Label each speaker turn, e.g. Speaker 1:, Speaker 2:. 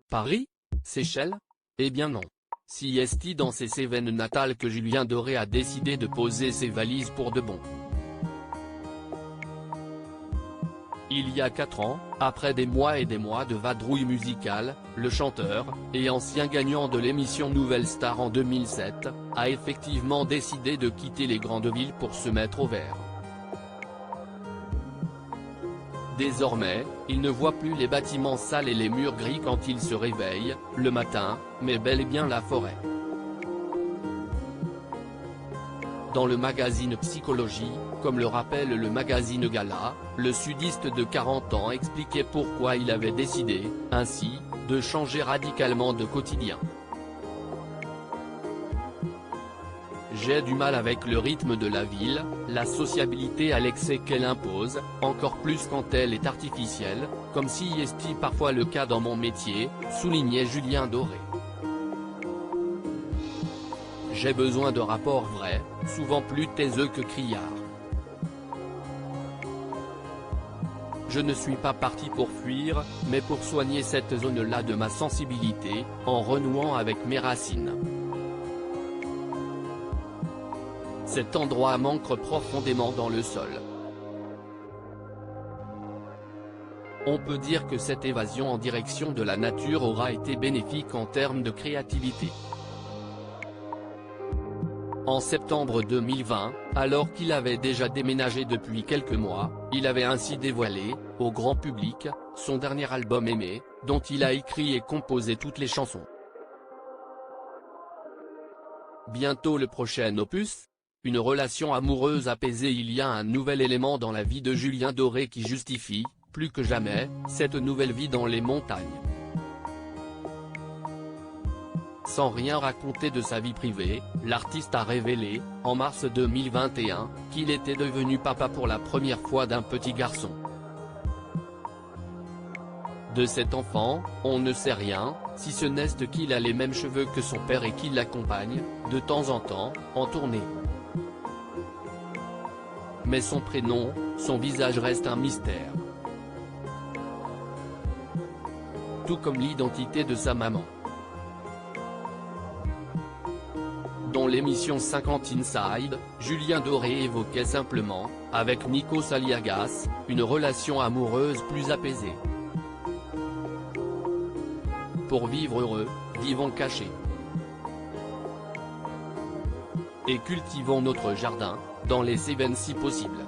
Speaker 1: Paris? Seychelles? Eh bien non. C'est dans ses Cévennes natales que Julien Doré a décidé de poser ses valises pour de bon. Il y a 4 ans, après des mois et des mois de vadrouille musicale, le chanteur, et ancien gagnant de l'émission Nouvelle Star en 2007, a effectivement décidé de quitter les grandes villes pour se mettre au vert. Désormais, il ne voit plus les bâtiments sales et les murs gris quand il se réveille, le matin, mais bel et bien la forêt. Dans le magazine Psychologie, comme le rappelle le magazine Gala, le sudiste de 40 ans expliquait pourquoi il avait décidé, ainsi, de changer radicalement de quotidien. J'ai du mal avec le rythme de la ville, la sociabilité à l'excès qu'elle impose, encore plus quand elle est artificielle, comme si est parfois le cas dans mon métier, soulignait Julien Doré. J'ai besoin de rapports vrais, souvent plus taiseux que criards. Je ne suis pas parti pour fuir, mais pour soigner cette zone-là de ma sensibilité, en renouant avec mes racines. Cet endroit m'ancre profondément dans le sol. On peut dire que cette évasion en direction de la nature aura été bénéfique en termes de créativité. En septembre 2020, alors qu'il avait déjà déménagé depuis quelques mois, il avait ainsi dévoilé, au grand public, son dernier album Aimé, dont il a écrit et composé toutes les chansons. Bientôt le prochain opus? Une relation amoureuse apaisée. Il y a un nouvel élément dans la vie de Julien Doré qui justifie, plus que jamais, cette nouvelle vie dans les montagnes. Sans rien raconter de sa vie privée, l'artiste a révélé, en mars 2021, qu'il était devenu papa pour la première fois d'un petit garçon. De cet enfant, on ne sait rien, si ce n'est qu'il a les mêmes cheveux que son père et qu'il l'accompagne, de temps en temps, en tournée. Mais son prénom, son visage reste un mystère. Tout comme l'identité de sa maman. Dans l'émission 50 Inside, Julien Doré évoquait simplement, avec Nikos Aliagas, une relation amoureuse plus apaisée. Pour vivre heureux, vivons cachés. Et cultivons notre jardin, dans les Cévennes si possible.